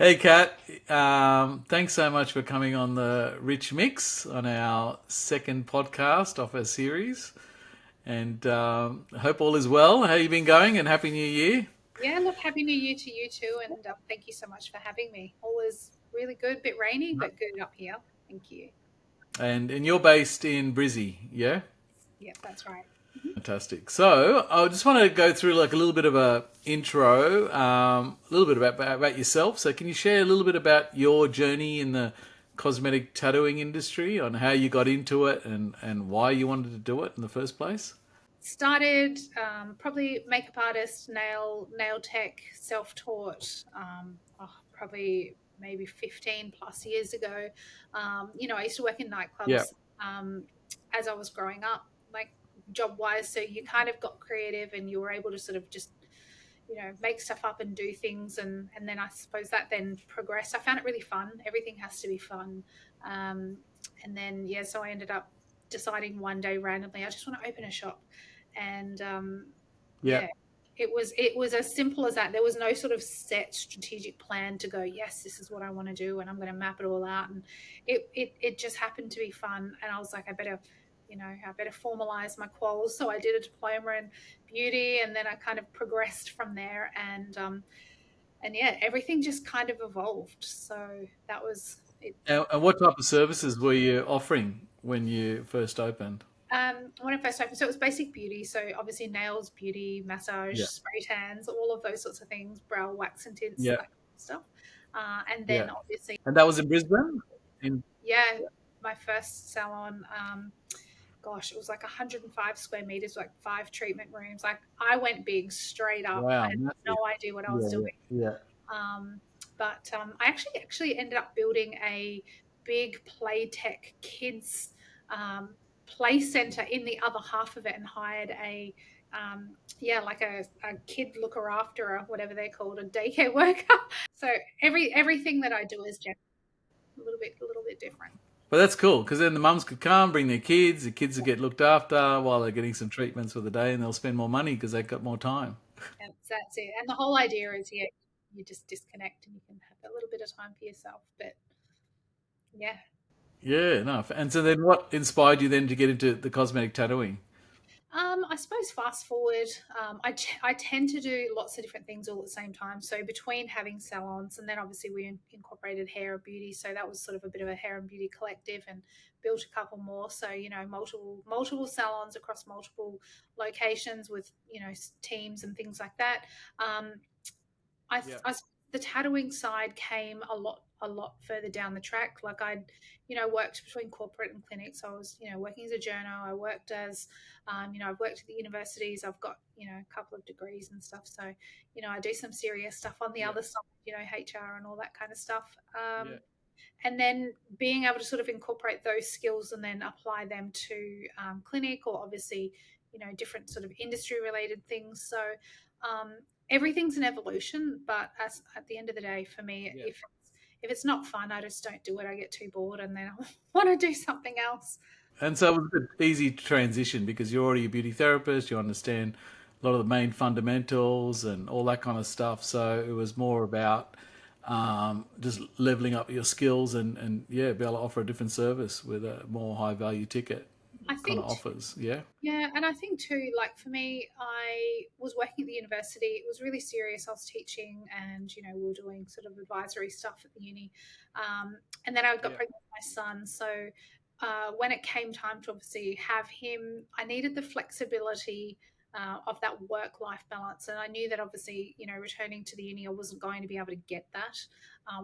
Hey, Kat. Thanks so much for coming on the Rich Mix on our second podcast of our series. And I hope all is well. How you been going? And Happy New Year. Yeah, look, Happy New Year to you too, and thank you so much for having me. All is really good, bit rainy, but good up here. Thank you. And you're based in Brizzy, yeah? Yep, that's right. Mhm. Fantastic. So I just want to go through like a little bit of a intro, a little bit about yourself. So can you share a little bit about your journey in the cosmetic tattooing industry, on how you got into it and why you wanted to do it in the first place? Started probably makeup artist, nail tech, self taught. Probably maybe 15 plus years ago. I used to work in Yeah. nightclubs um, as I was growing up, like job wise. So you kind of got creative, and you were able to sort of just make stuff up and do things, and then I suppose that then progressed. I found it really fun. Everything has to be fun. um, and then yeah, so I ended up deciding one day randomly I just want to open a shop. And Yeah. yeah, it was as simple as that. There was no sort of set strategic plan to go, yes, this is what I want to do and I'm going to map it all out. And it just happened to be fun, and I was like, I better formalize my quals. So I did a diploma in beauty, and then I kind of progressed from there. And yeah, everything just kind of evolved. So that was it. And what type of services were you offering when you first opened? When I first opened, so it was basic beauty. So obviously nails, beauty, massage, Yeah. spray tans, all of those sorts of things, brow wax and tints, Yeah. that kind of stuff. And Yeah. then obviously, And that was in Brisbane? In yeah, my first salon, gosh, it was like 105 square meters, like 5 treatment rooms. Like I went big straight up. I Wow, had no massive. idea what I was Yeah, doing. yeah, Um, but I actually ended up building a big Playtech kids play center in the other half of it, and hired like a kid looker after, or whatever they're called, a daycare worker. So everything that I do is just a little bit different. but that's cool because then the mums could come, bring their kids. The kids would get looked after while they're getting some treatments for the day, and they'll spend more money because they've got more time. And that's it. And the whole idea is, yeah, you just disconnect and you can have a little bit of time for yourself. But yeah. Yeah, no. And so then, what inspired you then to get into the cosmetic tattooing? I suppose fast forward, I tend to do lots of different things all at the same time. So between having salons, and then obviously we incorporated hair and beauty, so that was sort of a bit of a hair and beauty collective, and built a couple more. So multiple salons across multiple locations with teams and things like that. Um, Yeah, the tattooing side came a lot further down the track. Like I'd worked between corporate and clinics. I was working as a journo. I worked as I've worked at the universities. I've got a couple of degrees and stuff. So I do some serious stuff on the yeah, other side. HR and all that kind of stuff. yeah, And then being able to sort of incorporate those skills and then apply them to clinic, or obviously different sort of industry related things. So um, everything's an evolution, but at the end of the day, for me, yeah. if it's not fun, I just don't do it. I get too bored, and then I want to do something else. And so it was an easy transition because you're already a beauty therapist. You understand a lot of the main fundamentals and all that kind of stuff. So it was more about just leveling up your skills and yeah, be able to offer a different service with a more high value ticket I kind of think offers. Yeah. Yeah, and I think too, like for me, I was working at the university. It was really serious. I was teaching, and we were doing sort of advisory stuff at the uni. And then I got Yeah. pregnant with my son. So when it came time to obviously have him, I needed the flexibility of that work-life balance, and I knew that obviously, returning to the uni, I wasn't going to be able to get that.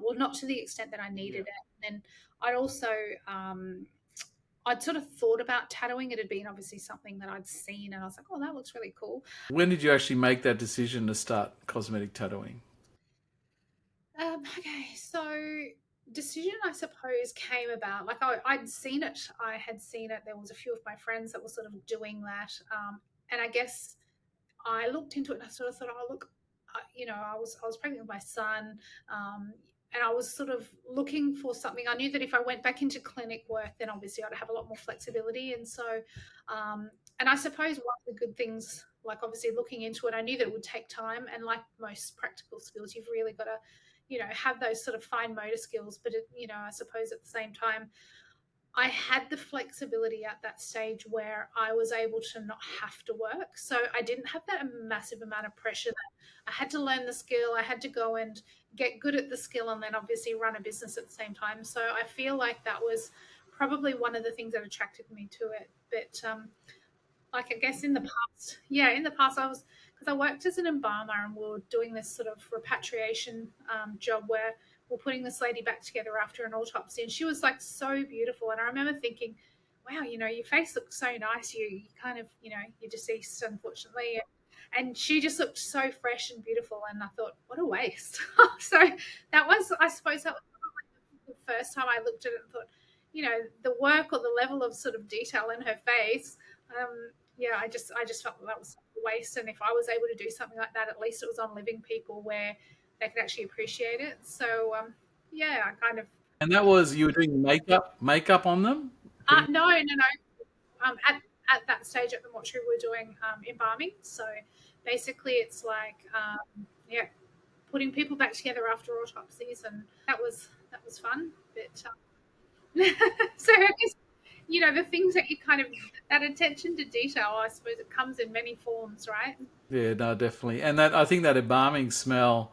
Well, not to the extent that I Yeah. needed it. And I'd also I'd sort of thought about tattooing. It had been obviously something that I'd seen, and I was like, oh, that looks really cool. When did you actually make that decision to start cosmetic tattooing? Okay, so decision, I suppose, came about. Like I'd seen it. I had seen it. There was a few of my friends that were sort of doing that, and I guess I looked into it and I sort of thought, oh, look, I was pregnant with my son, um, and I was sort of looking for something. I knew that if I went back into clinic work, then obviously I'd have a lot more flexibility. And so, and I suppose one of the good things, like obviously looking into it, I knew that it would take time, and like most practical skills, you've really got to, have those sort of fine motor skills, but I suppose at the same time I had the flexibility at that stage where I was able to not have to work. So I didn't have that massive amount of pressure that I had to learn the skill, I had to go and get good at the skill, and then obviously run a business at the same time. So I feel like that was probably one of the things that attracted me to it. But like I guess in the past, yeah, in the past I was, because I worked as an embalmer and we were doing this sort of repatriation job where we're putting this lady back together after an autopsy, and she was like so beautiful. And I remember thinking, wow, your face looks so nice. You kind of, you're deceased, unfortunately. And she just looked so fresh and beautiful. And I thought, what a waste. So that was, I suppose, that was the first time I looked at it and thought, the work or the level of sort of detail in her face. Yeah, I just felt that was a waste. And if I was able to do something like that, at least it was on living people where they could actually appreciate it. So yeah, I kind of And that was you were doing makeup on them, putting. no, no, no. At that stage at the mortuary, we're doing embalming. So basically, it's like yeah, putting people back together after autopsies, and that was fun. But so I guess the things that you kind of, that attention to detail, I suppose it comes in many forms, right? Yeah, no, definitely. And that I think that embalming smell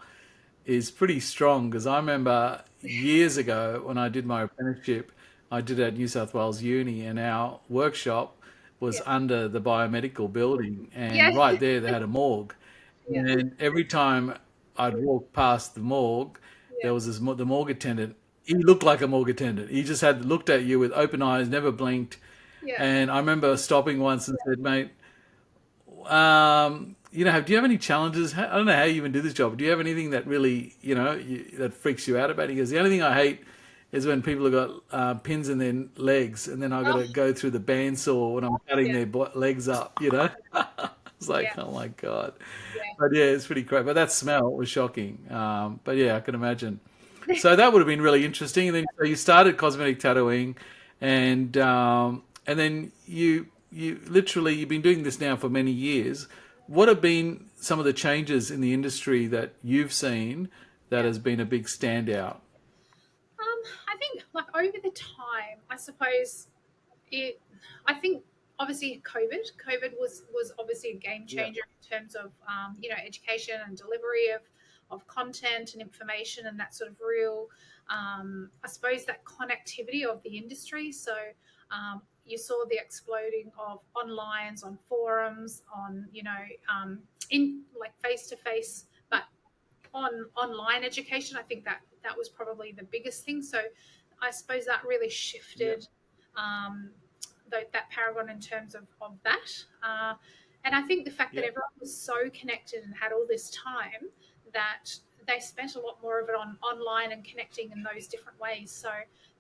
is pretty strong because I remember years ago when I did my apprenticeship, I did it at New South Wales Uni, and our workshop was Yeah, under the biomedical building, and yeah, right there they had a morgue. yeah, And every time I'd walk past the morgue, yeah, there was the morgue attendant. He looked like a morgue attendant. He just had looked at you with open eyes, never blinked. yeah. And I remember stopping once and said, "Mate, do you have any challenges? I don't know how you even do this job. Do you have anything that really, that freaks you out about it?" He goes, "The only thing I hate is when people have got pins in their legs, and then I got Oh, to go through the bandsaw when I'm cutting yeah, their legs up." It's like, yeah, oh my god. yeah, But yeah, it's pretty great. But that smell was shocking. But yeah, I can imagine. So that would have been really interesting. And then so you started cosmetic tattooing, and then you literally you've been doing this now for many years. What have been some of the changes in the industry that you've seen that yeah. has been a big standout? I think like over the time, I suppose it I think obviously COVID was obviously a game Yeah, changer in terms of education and delivery of content and information, and that sort of real I suppose that connectivity of the industry. So you saw the exploding of onlines, on forums, on in like face to face, but on online education. I think that was probably the biggest thing. So I suppose that really yeah, shifted um, that paragon in terms of that. And I think the fact that yeah, everyone was so connected and had all this time, that they spent a lot more of it on online and connecting in those different ways. So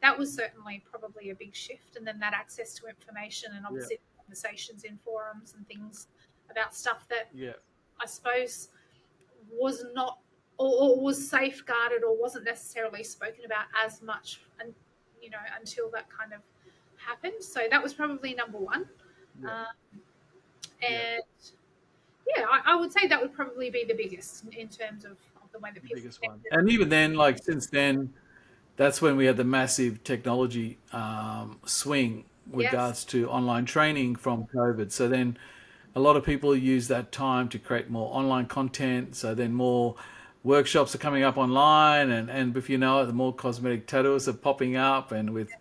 that was certainly probably a big shift. And then that access to information, and yeah, obviously conversations in forums and things about stuff that yeah. I suppose was not, or was safeguarded, or wasn't necessarily spoken about as much, and until that kind of happened. So that was probably number one. Yeah. uh, Yeah, and yeah, I would say that would probably be the biggest in terms of the way that the people biggest one. connected. And even then, like since then, that's when we had the massive technology swing with Yes, regards to online training from COVID. So then a lot of people use that time to create more online content. So then more workshops are coming up online, and if you know it, the more cosmetic tattooists are popping up, and with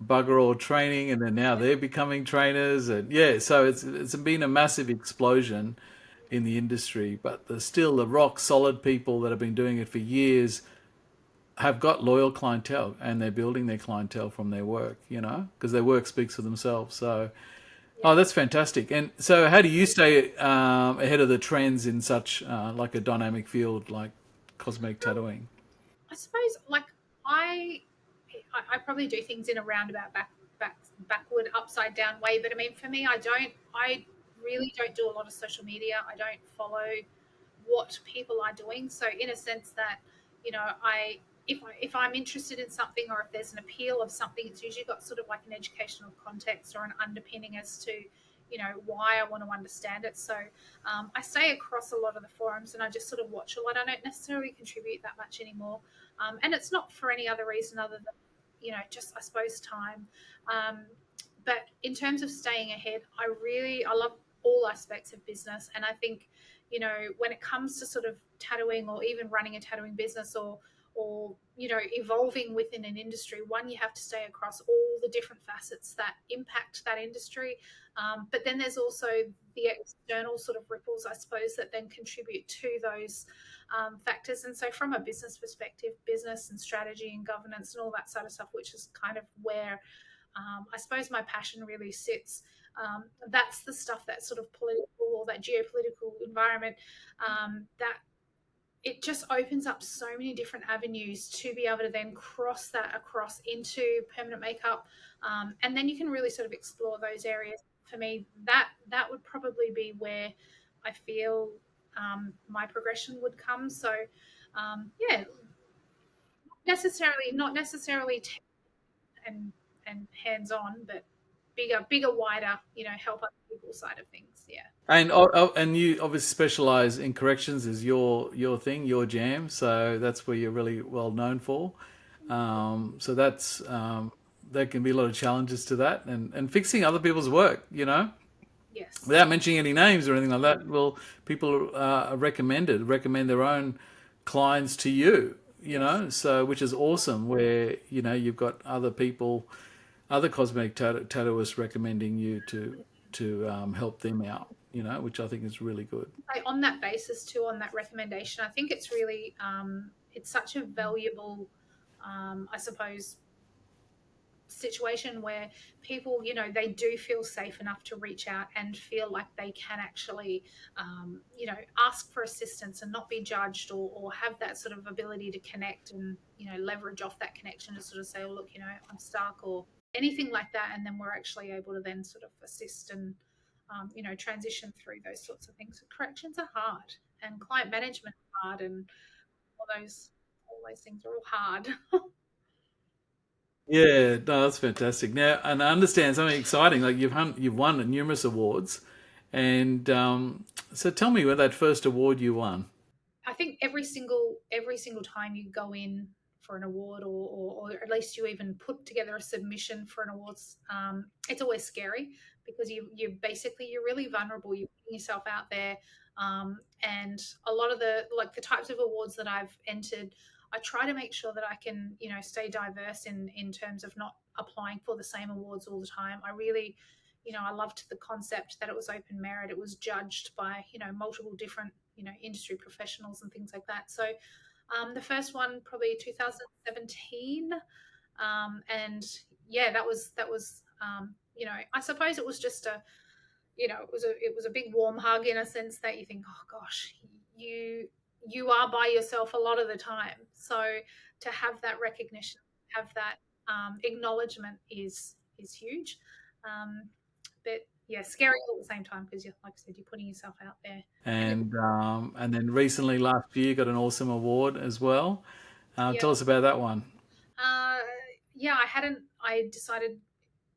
bugger all training, and then now they're becoming trainers, and yeah, so it's been a massive explosion in the industry. But there's still the rock solid people that have been doing it for years have got loyal clientele, and they're building their clientele from their work, because their work speaks for themselves. So, yeah. oh, that's fantastic. And so, how do you stay ahead of the trends in such like a dynamic field like cosmetic tattooing? I suppose like I I probably do things in a roundabout backward upside down way, but I mean for me I really don't do a lot of social media. I don't follow what people are doing. So in a sense that I if I'm interested in something, or if there's an appeal of something, it's usually got sort of like an educational context or an underpinning as to why I want to understand it. So I stay across a lot of the forums, and I just sort of watch a lot. I don't necessarily contribute that much anymore. And it's not for any other reason other than, just I suppose time. Um, but in terms of staying ahead, I love all aspects of business, and I think, when it comes to sort of tattooing or even running a tattooing business, or evolving within an industry, one, you have to stay across all the different facets that impact that industry, but then there's also the external sort of ripples, I suppose, that then contribute to those factors. And so from a business perspective, business and strategy and governance and all that sort of stuff, which is kind of where I suppose my passion really sits. That's the stuff that's sort of political, or that geopolitical environment, that it just opens up so many different avenues to be able to then cross that across into permanent makeup, and then you can really sort of explore those areas. For me, that would probably be where I feel my progression would come. So, yeah, not necessarily and hands on, but bigger, wider, help other people side of things. Yeah. And you obviously specialize in corrections is your thing, your jam. So that's where you're really well known for. So there can be a lot of challenges to that, and fixing other people's work. Yes. Without mentioning any names or anything like that. Well, people are recommend their own clients to you. Yes. So which is awesome. Where you've got other people, other cosmetic tattooists recommending you to help them out. Which I think is really good. On that basis too, on that recommendation, I think it's really it's such a valuable, I suppose, situation where people, they do feel safe enough to reach out and feel like they can actually, ask for assistance and not be judged, or have that sort of ability to connect and, leverage off that connection to sort of say, oh, look, I'm stuck, or anything like that. And then we're actually able to then sort of assist and, transition through those sorts of things. Corrections are hard, and client management is hard, and all those things are all hard. Yeah, no, that's fantastic. Now, and I understand something exciting. Like you've won numerous awards, and so tell me about that first award you won. I think every single time you go in for an award, or at least you even put together a submission for an awards, it's always scary, because you're really vulnerable. You're putting yourself out there, and a lot of the types of awards that I've entered, I try to make sure that I can, stay diverse in terms of not applying for the same awards all the time. I really, I loved the concept that it was open merit. It was judged by, multiple different, industry professionals and things like that. So the first one probably 2017, and yeah, that was I suppose it was just it was a big warm hug, in a sense that you think, oh gosh, you you are by yourself a lot of the time. So to have that recognition, have that acknowledgement is huge. Um, but yeah, scary all at the same time, because, like I said, you're putting yourself out there. And And then recently last year got an awesome award as well. yeah, Tell us about that one. uh, yeah, I decided,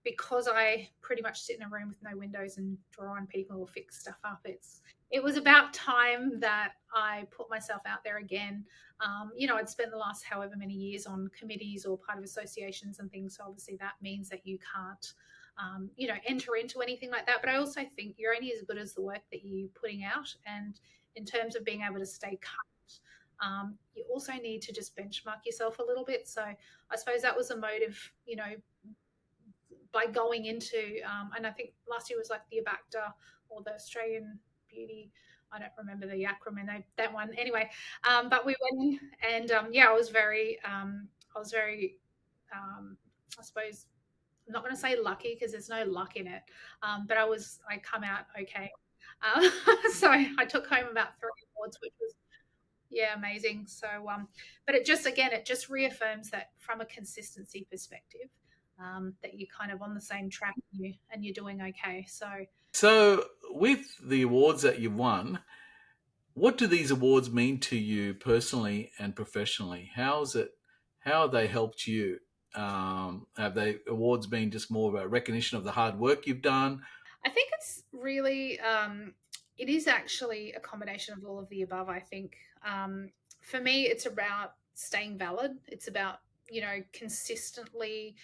because I pretty much sit in a room with no windows and draw on people or fix stuff up. It was about time that I put myself out there again. I'd spent the last however many years on committees or part of associations and things, so obviously that means that you can't, enter into anything like that. But I also think you're only as good as the work that you're putting out, and in terms of being able to stay current, you also need to just benchmark yourself a little bit. So I suppose that was a motive, by going into, and I think last year was like the ABACTA, or the Australian Beauty. I don't remember the acronym, that one. Anyway, but we went in, and yeah, I was very, um, I suppose, I'm not going to say lucky, because there's no luck in it, but I come out okay. Um, so I took home about 3 awards, which was, yeah, amazing. So, but it just reaffirms that from a consistency perspective, that you're kind of on the same track, and you're doing okay. So, So with the awards that you've won, what do these awards mean to you personally and professionally? How have they helped you? Have they awards been just more of a recognition of the hard work you've done? I think it's really, it is actually a combination of all of the above. I think, for me, it's about staying valid. It's about, consistently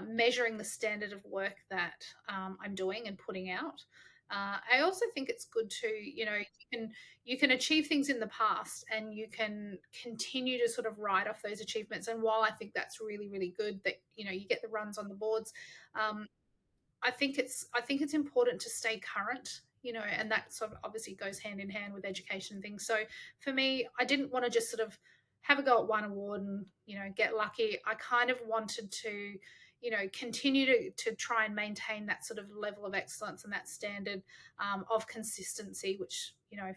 measuring the standard of work that I'm doing and putting out. I also think it's good to, you can achieve things in the past and you can continue to sort of write off those achievements. And while I think that's really, really good that, you get the runs on the boards, um, I think it's important to stay current, and that sort of obviously goes hand in hand with education and things. So for me, I didn't want to just sort of have a go at one award and get lucky. I kind of wanted to continue to try and maintain that sort of level of excellence and that standard of consistency, which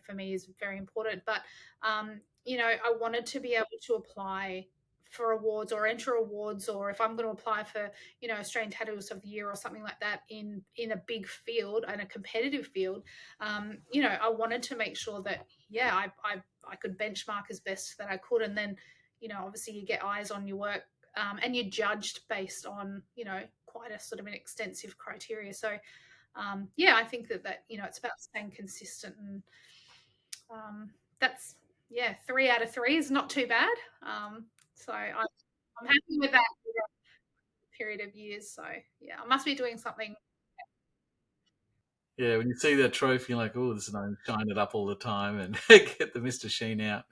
for me is very important. But I wanted to be able to apply for awards or enter awards, or if I'm going to apply for Australian Tattooist of the Year or something like that in a big field and a competitive field, I wanted to make sure that I could benchmark as best that I could, and then obviously you get eyes on your work, and you're judged based on quite a sort of an extensive criteria. So I think that it's about staying consistent, and that's 3 out of 3 is not too bad. So I'm happy with that period of years. So yeah, I must be doing something. Yeah, when you see that trophy, you're like, oh, this is nice. Shine it up all the time and get the Mr. Sheen out.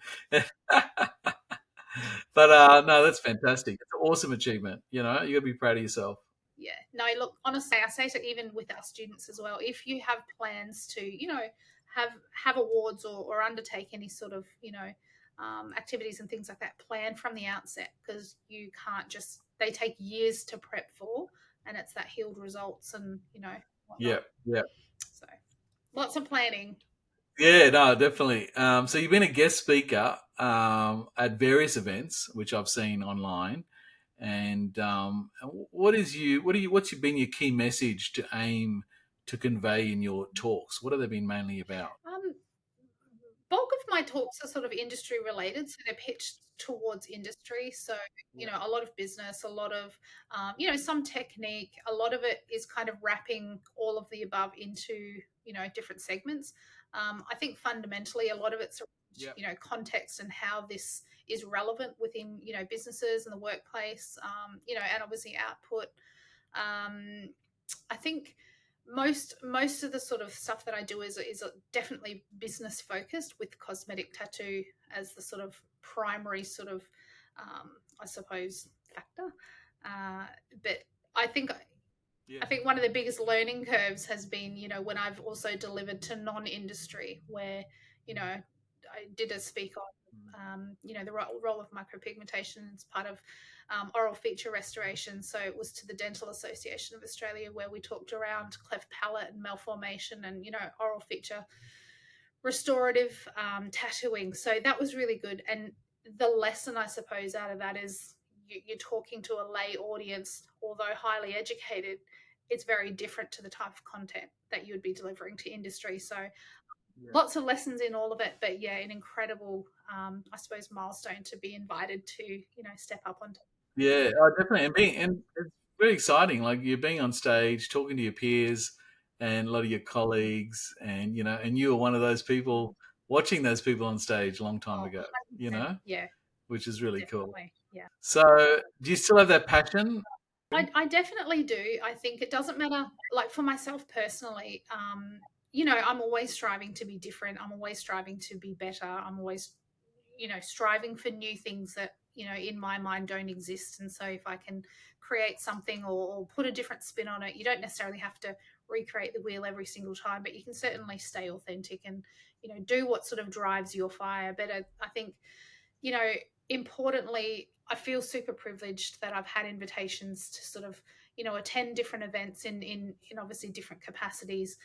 But no, that's fantastic. It's an awesome achievement. You know, you got to be proud of yourself. Yeah, no, look, honestly, I say to even with our students as well, if you have plans to have awards or undertake any sort of activities and things like that, plan from the outset, because you can't just, they take years to prep for, and it's that healed results and Yeah, whatnot. yeah. So lots of planning. Yeah, no, definitely. So you've been a guest speaker at various events, which I've seen online. And what's been your key message to aim to convey in your talks? What have they been mainly about? um Bulk of my talks are sort of industry related, so they're pitched towards industry. So Yeah. a lot of business, a lot of some technique. A lot of it is kind of wrapping all of the above into different segments. I think fundamentally a lot of it's Yeah. context and how this is relevant within businesses and the workplace. And obviously output. Um, I think most of the sort of stuff that I do is definitely business focused, with cosmetic tattoo as the sort of primary sort of I suppose factor. But I think Yeah. I think one of the biggest learning curves has been, when I've also delivered to non-industry, where, I did a speak on, Mm. the role of micropigmentation as part of oral feature restoration. So it was to the Dental Association of Australia, where we talked around cleft palate and malformation and, oral feature restorative tattooing. So that was really good. And the lesson, I suppose, out of that is you're talking to a lay audience, although highly educated. It's very different to the type of content that you would be delivering to industry. So Yeah. lots of lessons in all of it, but yeah, an incredible, I suppose, milestone to be invited to, step up onto. Yeah, oh, definitely, and it's very exciting. Like you're being on stage, talking to your peers and a lot of your colleagues, and and you were one of those people watching those people on stage a long time Oh, ago. You 100%. know, Yeah, which is really cool. definitely. Yeah. So, do you still have that passion? I definitely do. I think it doesn't matter, like for myself personally, I'm always striving to be different. I'm always striving to be better. I'm always, striving for new things that, in my mind don't exist. And so if I can create something or put a different spin on it, you don't necessarily have to recreate the wheel every single time, but you can certainly stay authentic and, do what sort of drives your fire. But I think you know, importantly, I feel super privileged that I've had invitations to sort of, attend different events in obviously different capacities,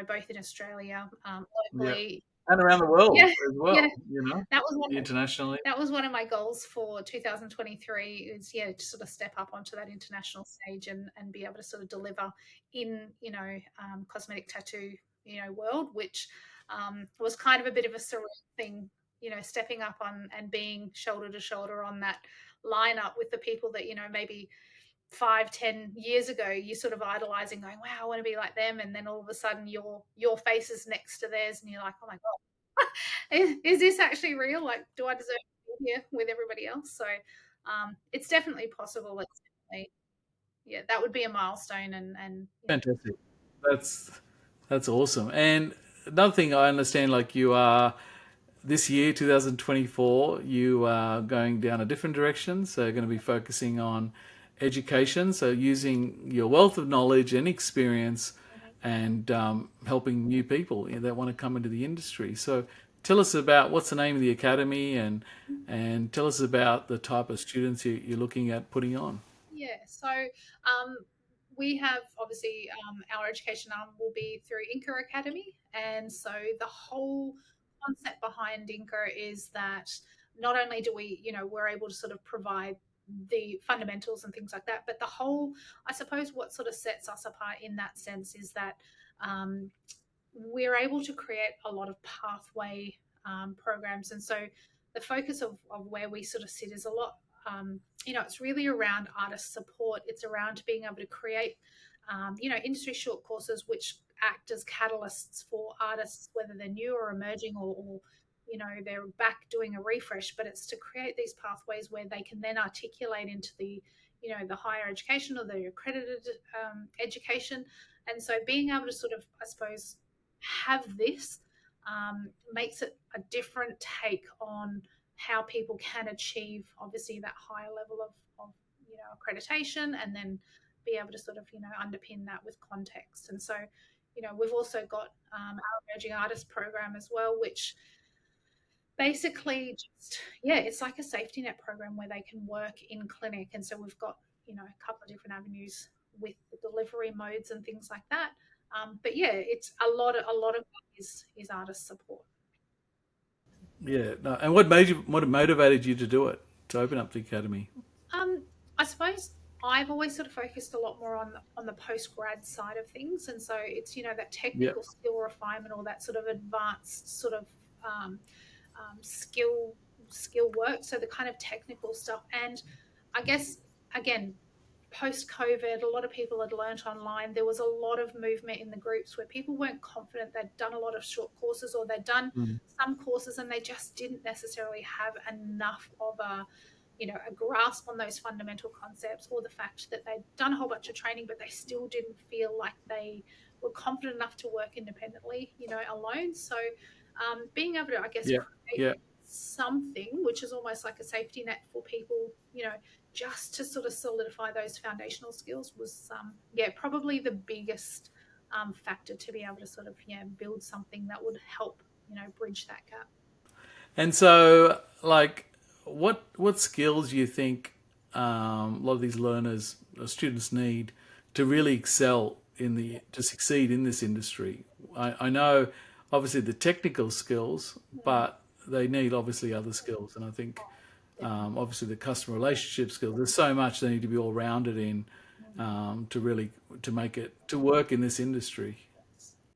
both in Australia, Yeah, locally. and around the world Yeah, as yeah. well. That was one. Internationally. That was one of my goals for 2023. Is to sort of step up onto that international stage and be able to sort of deliver in cosmetic tattoo world, which was kind of a bit of a surreal thing, stepping up on and being shoulder to shoulder on that lineup with the people that maybe 5-10 years ago you sort of idolizing, going, wow, I want to be like them, and then all of a sudden your face is next to theirs and you're like, oh my god, is this actually real? Like, do I deserve yeah, with everybody else. So it's definitely possible. It's definitely, yeah, that would be a milestone, and yeah. Fantastic. That's that's awesome. And another thing I understand, like you are this year, 2024, you are going down a different direction. So you're going to be focusing on education. So using your wealth of knowledge and experience Mhm. and helping new people that want to come into the industry. So tell us about what's the name of the academy and tell us about the type of students you're looking at putting on. Yeah, so we have obviously our education arm will be through Inca Academy, and so the whole concept behind Inca is that not only do we, we're able to sort of provide the fundamentals and things like that, but the whole, I suppose, what sort of sets us apart in that sense is that um, we're able to create a lot of pathway programs. And so the focus of where we sort of sit is a lot, it's really around artist support. It's around being able to create, industry short courses which act as catalysts for artists, whether they're new or emerging or they're back doing a refresh, but it's to create these pathways where they can then articulate into the higher education or the accredited education. And so being able to sort of, I suppose, have this makes it a different take on how people can achieve obviously that higher level of accreditation, and then be able to sort of underpin that with context. And so we've also got our emerging artist program as well, which basically just, yeah, it's like a safety net program where they can work in clinic. And so we've got a couple of different avenues with the delivery modes and things like that. But yeah, it's a lot of that is artist support. Yeah. No, and what motivated you to do it, to open up the academy? Um, I suppose I've always sort of focused a lot more on the post grad side of things, and so it's that Yeah. technical skill refinement, or that sort of advanced sort of um, skill work. So the kind of technical stuff, and I guess again, post COVID, a lot of people had learnt online. There was a lot of movement in the groups where people weren't confident. They'd done a lot of short courses, or they'd done Mm. some courses, and they just didn't necessarily have enough of a grasp on those fundamental concepts, or the fact that they'd done a whole bunch of training, but they still didn't feel like they were confident enough to work independently, alone. So being able to, I guess, Yeah. create Yeah. something which is almost like a safety net for people, just to sort of solidify those foundational skills was, yeah, probably the biggest factor to be able to sort of, yeah, build something that would help, bridge that gap. And so, like, what skills do you think a lot of these learners or students need to really excel in the to succeed in this industry? I know obviously the technical skills, Mm. but they need obviously other skills, and I think Definitely. obviously the customer relationship skills. There's so much they need to be all rounded in to really to make it to work in this industry.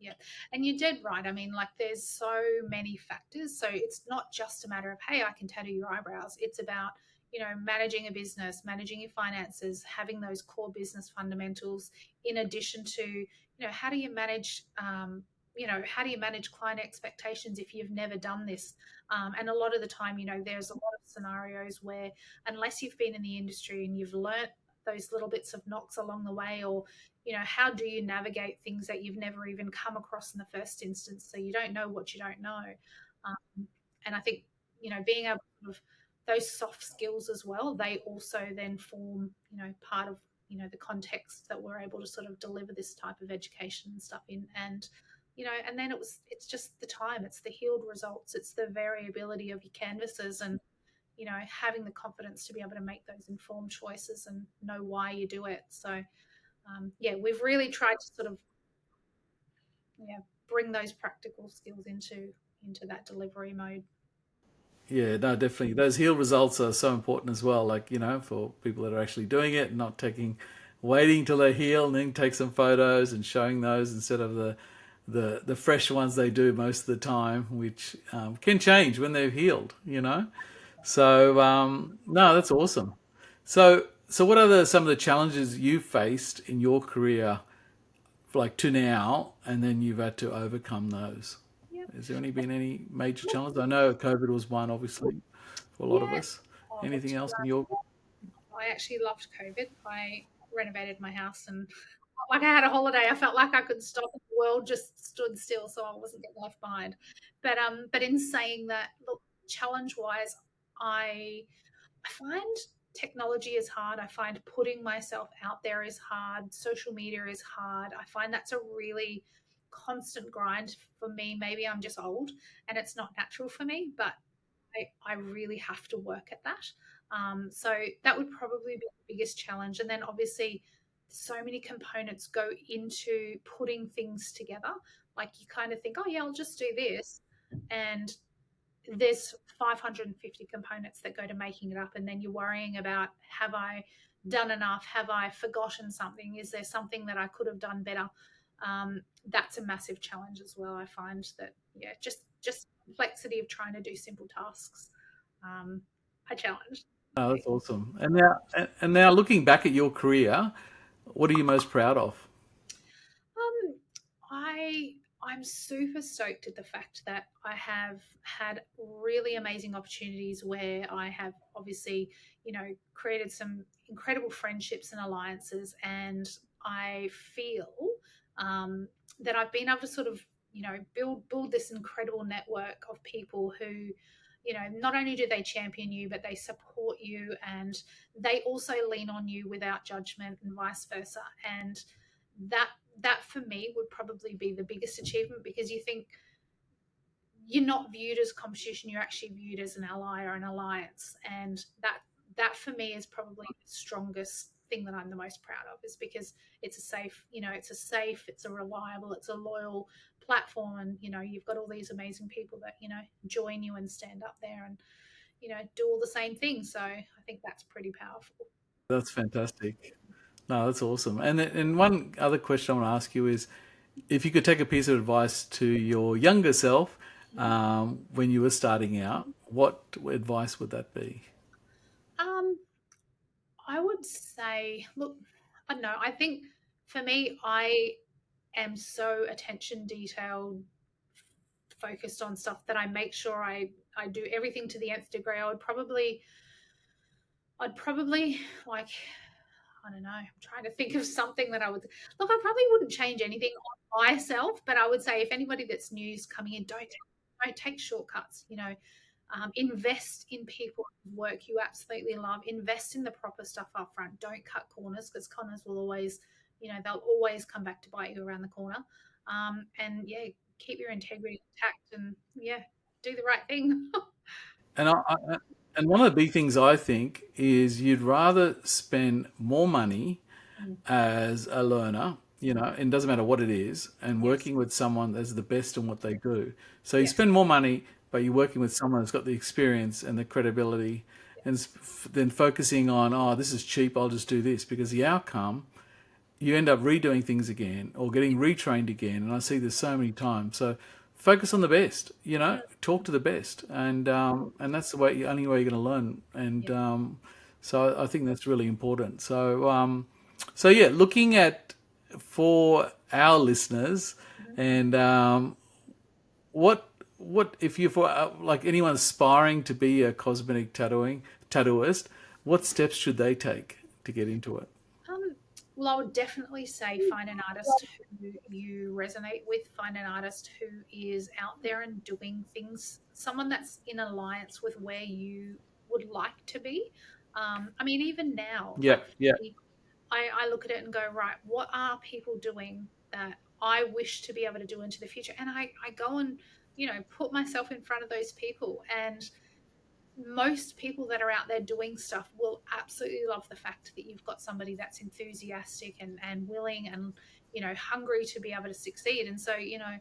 Yeah. And you did right. I mean, like, there's so many factors. So it's not just a matter of, hey, I can tattoo your eyebrows. It's about, managing a business, managing your finances, having those core business fundamentals, in addition to, how do you manage, how do you manage client expectations if you've never done this? And a lot of the time, there's a lot of scenarios where, unless you've been in the industry and you've learnt those little bits of knocks along the way, or how do you navigate things that you've never even come across in the first instance? So you don't know what you don't know. And I think, being able to sort of those soft skills as well, they also then form, part of, the context that we're able to sort of deliver this type of education and stuff in. And, and then it's just the time, it's the healed results, it's the variability of your canvases, and, having the confidence to be able to make those informed choices and know why you do it. So, yeah, we've really tried to sort of, yeah, bring those practical skills into that delivery mode. Yeah, no, definitely. Those heal results are so important as well. Like, for people that are actually doing it, not waiting till they heal and then take some photos and showing those instead of the fresh ones they do most of the time, which can change when they've healed. So, no, that's awesome. So what are some of the challenges you've faced in your career, like to now, and then you've had to overcome those? Has there been any major challenges? I know COVID was one, obviously, for a lot of Yeah. us. Oh, look, Anything to be else in honest, your? I actually loved COVID. I renovated my house and like I had a holiday. I felt like I could stop and the world just stood still so I wasn't getting left behind. But in saying that, look, challenge wise, I find technology is hard. I find putting myself out there is hard. Social media is hard. I find that's a really constant grind for me. Maybe I'm just old and it's not natural for me, but I really have to work at that. So that would probably be the biggest challenge. And then obviously, so many components go into putting things together. Like you kind of think, oh, yeah, I'll just do this. And there's 550 components that go to making it up. And then you're worrying about, have I done enough? Have I forgotten something? Is there something that I could have done better? That's a massive challenge as well. I find that, yeah, just complexity of trying to do simple tasks. Um, a challenge. Oh, that's awesome. And now, looking back at your career, what are you most proud of? Um, I'm super stoked at the fact that I have had really amazing opportunities where I have obviously, created some incredible friendships and alliances, and I feel um, that I've been able to sort of, build this incredible network of people who, not only do they champion you, but they support you, and they also lean on you without judgment, and vice versa. And that that for me would probably be the biggest achievement, because you think you're not viewed as competition, you're actually viewed as an ally or an alliance. And that for me is probably the strongest thing that I'm the most proud of, is because it's a safe, it's a reliable, it's a loyal platform. And you've got all these amazing people that join you and stand up there and do all the same things. So I think that's pretty powerful. That's fantastic. No, that's awesome. And one other question I want to ask you is, if you could take a piece of advice to your younger self when you were starting out, what advice would that be? um I would say, look, I don't know. I think for me, I am so attention detail focused on stuff that I make sure I do everything to the nth degree. I'd probably like, I don't know. I'm trying to think of something that I would look. I probably wouldn't change anything on myself, but I would say if anybody that's new is coming in, don't take shortcuts. Invest in people whose work you absolutely love. Invest in the proper stuff up front. Don't cut corners, because corners will always, they'll always come back to bite you around the corner. And yeah, keep your integrity intact, and yeah, do the right thing. And and one of the big things I think is you'd rather spend more money Mm, as a learner, and it doesn't matter what it is, and yes, working with someone that's the best in what they do. So you yes, spend more money, but you're working with someone that's got the experience and the credibility, and then focusing on, oh, this is cheap, I'll just do this, because the outcome, you end up redoing things again or getting retrained again. And I see this so many times. So focus on the best, mm, talk to the best. And that's the only way you're going to learn. And yeah, so I think that's really important. So yeah, looking at for our listeners, mhm. and what if you for like anyone aspiring to be a cosmetic tattooist, what steps should they take to get into it? Um, well, I would definitely say find an artist who you resonate with, find an artist who is out there and doing things, someone that's in alliance with where you would like to be. I mean, even now, Yeah, like for yeah, me, I look at it and go, right, what are people doing that I wish to be able to do into the future? And I go and, put myself in front of those people. And most people that are out there doing stuff will absolutely love the fact that you've got somebody that's enthusiastic and willing and hungry to be able to succeed. And so I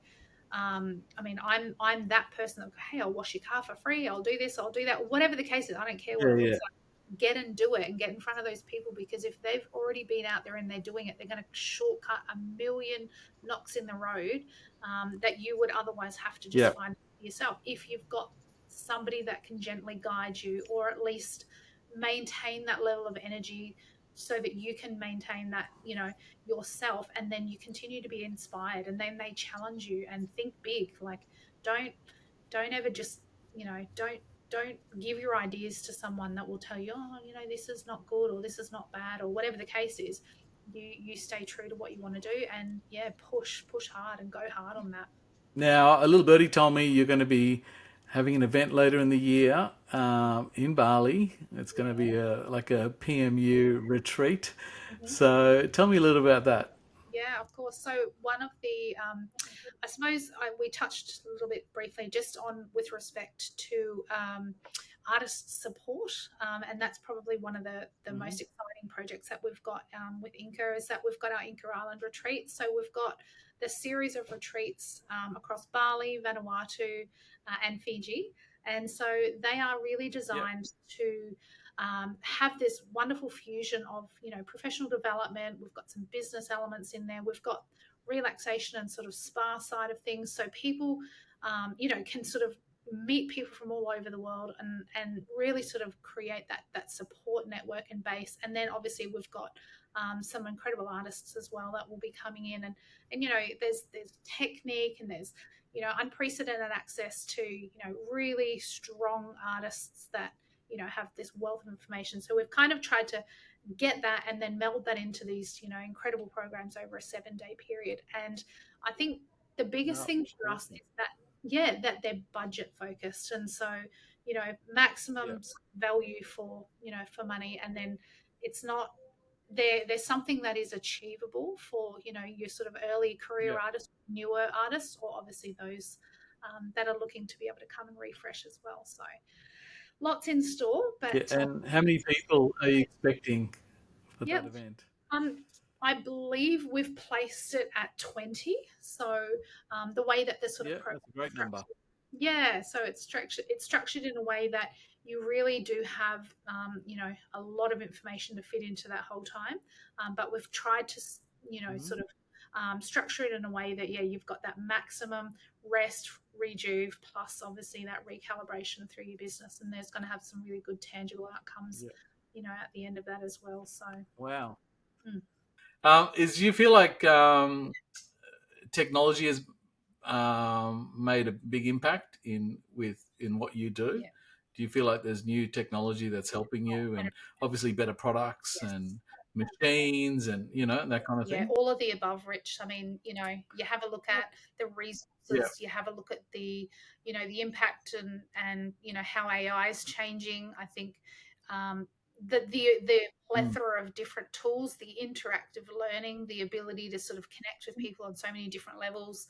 mean, I'm that person that, hey, I'll wash your car for free, I'll do this, I'll do that, whatever the case is. I don't care what yeah, it yeah. looks like. Get and do it and get in front of those people, because if they've already been out there and they're doing it, they're going to shortcut a million knocks in the road that you would otherwise have to just Yeah. find yourself, if you've got somebody that can gently guide you, or at least maintain that level of energy so that you can maintain that, yourself. And then you continue to be inspired, and then they challenge you and think big. Like, Don't don't ever just, don't give your ideas to someone that will tell you, oh, this is not good or this is not bad or whatever the case is. You stay true to what you want to do, and yeah, push hard and go hard on that. Now, a little birdie told me you're going to be having an event later in the year in Bali. It's going to be like a PMU retreat. Mhm. So tell me a little about that. Yeah, of course. So one of the, I suppose we touched a little bit briefly just on with respect to artist support, and that's probably one of the Hmm. most exciting projects that we've got with Inca is that we've got our Inca Island retreat. So we've got the series of retreats across Bali, Vanuatu, and Fiji, and so they are really Yeah, designed to have this wonderful fusion of professional development. We've got some business elements in there. We've got relaxation and sort of spa side of things, so people can sort of meet people from all over the world and really sort of create that support network and base. And then obviously we've got some incredible artists as well that will be coming in, and there's technique, and there's unprecedented access to really strong artists that have this wealth of information. So we've kind of tried to get that and then meld that into these incredible programs over a 7-day period. And I think the biggest no, thing for us awesome. is that, yeah, that they're budget focused, and so Yeah, maximum value for money. And then it's not there's something that is achievable for your sort of early career yeah, artists, newer artists, or obviously those that are looking to be able to come and refresh as well. So lots in store, yeah. but And how many people are you expecting for that yep. event? Um, I believe we've placed it at 20. So the way that the sort of Yeah, program that's a great is number. structured, yeah, so it's structured in a way that you really do have a lot of information to fit into that whole time. But we've tried to Hmm. sort of structure it in a way that, yeah, you've got that maximum rest, rejuve, plus obviously that recalibration through your business, and there's going to have some really good tangible outcomes Yeah. at the end of that as well. So Wow. mm, Is you feel like technology has made a big impact in what you do? yeah. Do you feel like there's new technology that's helping you, and obviously better products Yes. and machines and that kind of Yeah, thing? all of the above, Rich. I mean, you have a look at the Yeah. resources, you have a look at the impact, and how AI is changing. I think the Mm. plethora of different tools, the interactive learning, the ability to sort of connect with people on so many different levels,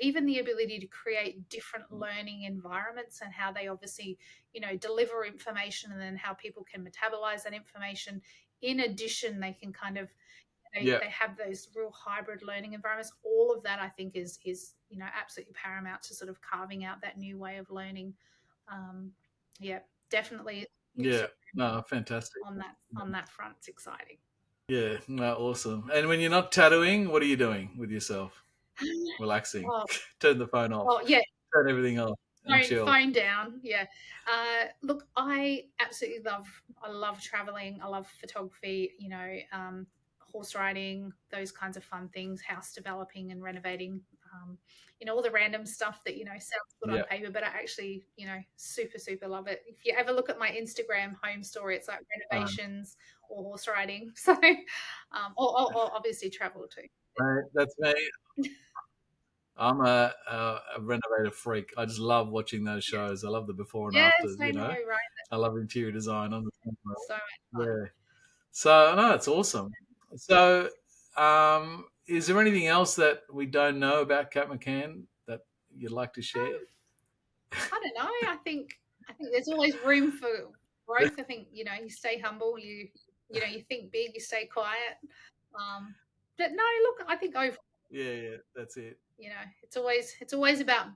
even the ability to create different learning environments and how they obviously, deliver information, and then how people can metabolize that information. In addition, they can kind of Yeah. they have those real hybrid learning environments. All of that, I think, is absolutely paramount to sort of carving out that new way of learning. Um, yeah, definitely huge Yeah. No, fantastic. on that front. It's exciting. Yeah. No, awesome. And when you're not tattooing, what are you doing with yourself? Relaxing. Oh, Turn the phone off. well, yeah, Turn everything off and chill. phone down. Yeah. Look, I absolutely love traveling. I love photography. Horse riding, those kinds of fun things, house developing and renovating. All the random stuff that sounds good on Yeah. paper, but I actually super super love it. If you ever look at my Instagram home story, it's like Um, renovations or horse riding. So, or obviously travel too. Mate, that's me. I'm a renovator freak. I just love watching those shows. I love the before and Yes, afters. I know, right? I love interior design. On the So much fun. yeah. So no, it's awesome. So, is there anything else that we don't know about Cat McCann that you'd like to share? Um, I don't know. I think there's always room for growth. I think you stay humble. You think big. You stay quiet. Um, but no, look, I think overall, Yeah, yeah, that's it. it's always about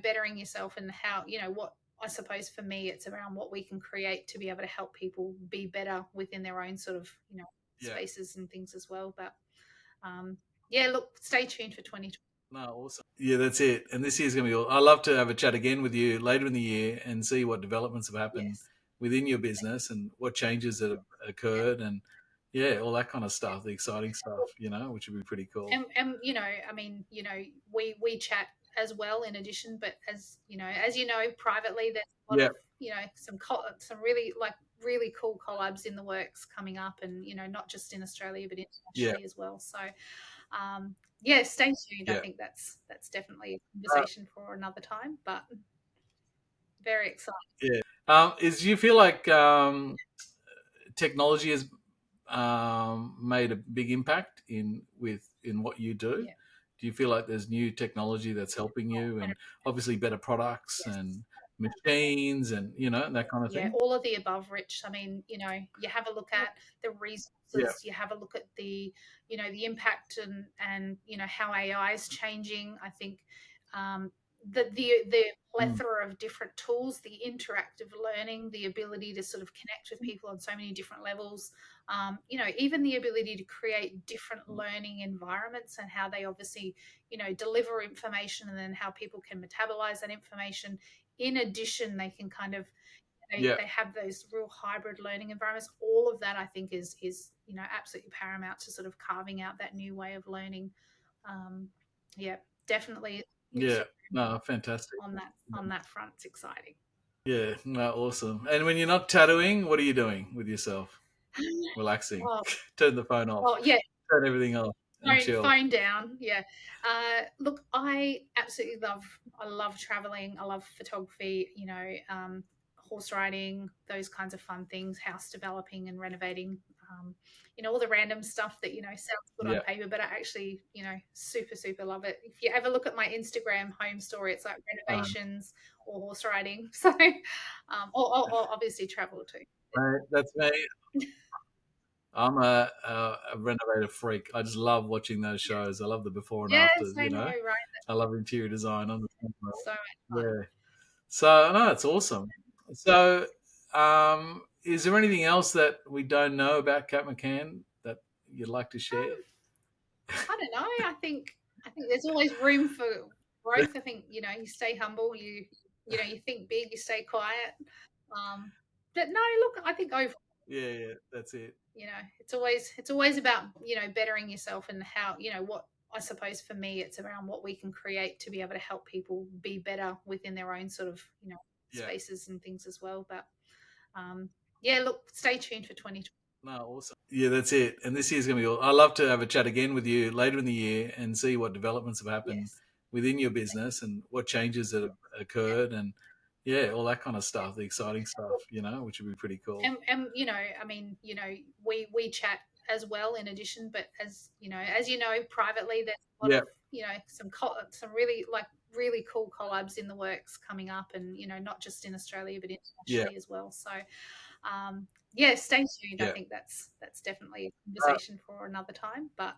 bettering yourself, and how what I suppose for me it's around what we can create to be able to help people be better within their own sort of Yeah. spaces and things as well. But um, yeah, look, stay tuned for 2020. No, awesome. Yeah, that's it. And this year's going to be. I'd love to have a chat again with you later in the year and see what developments have happened Yes. within your business and what changes that have Yeah. occurred, and yeah, all that kind of stuff, the exciting stuff, which would be pretty cool. And I mean, we chat as well in addition, but as you know, privately there's a lot Yeah. of some really really cool collabs in the works coming up, and not just in Australia but Yeah. internationally as well. So yeah, stay tuned. I Yeah. think that's definitely a Uh, conversation for another time, but very exciting. yeah. Is you feel like technology has made a big impact in what you do? Yeah. Do you feel like there's new technology that's helping Oh, you, and obviously better products and yes. machines and that kind of Yeah, thing? all of the above, Rich. I mean, you have a look at the Yeah. resources, you have a look at the impact, and how AI is changing. I think um, the Mm. plethora of different tools, the interactive learning, the ability to sort of connect with people on so many different levels. Even the ability to create different learning environments, and how they obviously deliver information, and then how people can metabolize that information. In addition, they can kind of Yeah. they have those real hybrid learning environments. All of that, I think, is absolutely paramount to sort of carving out that new way of learning. Um, yeah, definitely huge Yeah. No, fantastic. on that front. It's exciting. Yeah. No, awesome. And when you're not tattooing, what are you doing with yourself? Relaxing. Oh, Turn the phone off. oh yeah, Turn everything off and chill. phone down. Yeah. Look, I absolutely I love traveling. I love photography. Horse riding, those kinds of fun things, house developing and renovating. All the random stuff that sounds good on Yeah. paper, but I actually super super love it. If you ever look at my Instagram home story, it's like Um, renovations or horse riding. So, or obviously travel too. that's me. I'm a renovator freak. I just love watching those shows. I love the before and Yes, afters. I know, right? I love interior design on the camera. So much fun. Yeah. So no, it's awesome. So, is there anything else that we don't know about Katt McCann that you'd like to share? I don't know. I think there's always room for growth. I think you stay humble. You think big. You stay quiet. But no, look, I think overall, Yeah, yeah, that's it. it's always about bettering yourself, and how what I suppose for me it's around what we can create to be able to help people be better within their own sort of Yeah. spaces and things as well. But um, yeah, look, stay tuned for 2020. No, awesome. Yeah, that's it. And this year's going to be. I'd love to have a chat again with you later in the year and see what developments have happened Yes. within your business and what changes that have Yeah. occurred, and yeah, all that kind of stuff, the exciting stuff, which would be pretty cool. And I mean, we chat as well in addition, but as you know, privately there's a lot Yeah, of some really really cool collabs in the works coming up, and not just in Australia but yeah, internationally as well. So yeah, stay tuned. I yeah, think that's definitely a uh, conversation for another time, but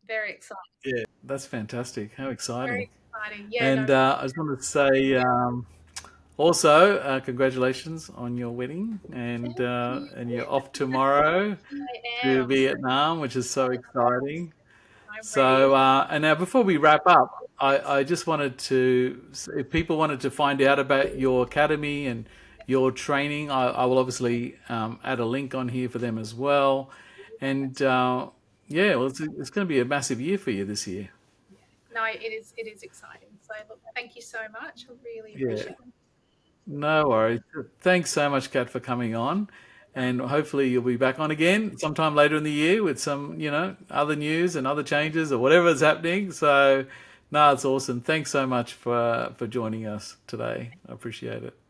very exciting. yeah. That's fantastic. How Very exciting! exciting. Yeah, no. And I just wanted to say also congratulations on your wedding, Thank and you. you're off tomorrow I to am. Vietnam, which is so exciting. I'm So, ready. and now before we wrap up, I just wanted to, if people wanted to find out about your academy and your training, I will obviously add a link on here for them as well. And yeah, well, it's going to be a massive year for you this year. Yeah. No, it is exciting. So look, thank you so much. I really Yeah, appreciate it. no worries. Thanks so much, Kat, for coming on. No, And hopefully you'll be back on again sometime later in the year with some, other news and other changes or whatever's happening. So, no, it's awesome. Thanks so much for joining us today. I appreciate it.